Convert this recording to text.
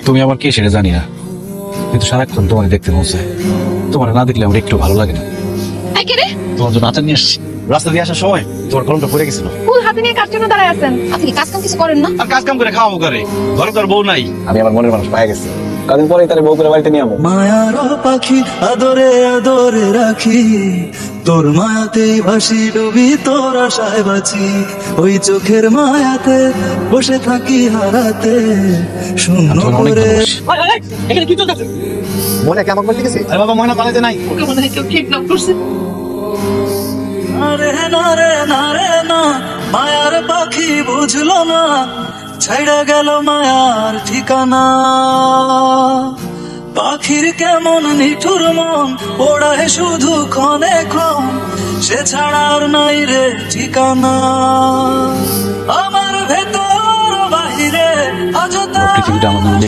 তুমি আমার কে সেটা জানি না, কিন্তু সারাক্ষণ তোমার দেখতে মন চায়। তোমার না দেখলে আমার একটু ভালো লাগে না। তোমার জন্য আচার নিয়ে আসছি। রাস্তা দিয়ে আসার সময় তোমার কলমটা পড়ে গেছিল। ফুল হাতে নিয়ে কার জন্য দাঁড়ায় আছেন? আপনি কাজ কাম কিছু করেন না? আর কাজ কাম করে খাওয়াবো করে, ঘরে তো আর বউ নাই। আমি আমার মনের মানুষ পায়ে গেছি, কদিন পরে তার বউ করে বাড়িতে নিয়ে যাবো। মায়ার পাখি আদরে আদরে রাখি, তোর মায়াতেই ভাসি ডুবি, তোর আশায় বাঁচি। ওই চোখের মায়াতে বসে থাকি হারাতে শূন্য করে। এখানে কি চলতেছে? মনে কেমন বলতে গেছি? আরে বাবা, ময়না পালাতে নাই। ওকে মনে হয় কেউ কিডন্যাপ করছে। না রে না রে না রে না, মায়ার পাখি বুঝলো না, ছাইড়া গেল মায়ার ঠিকানা। পাখির কেমন নিঠুর মন, ওড়ায় শুধু ক্ষণে ক্ষণ, সে ছাড়া আর নাই রে ঠিকানা। আমার ভেতর বাহিরে আজ পৃথিবীটা আমার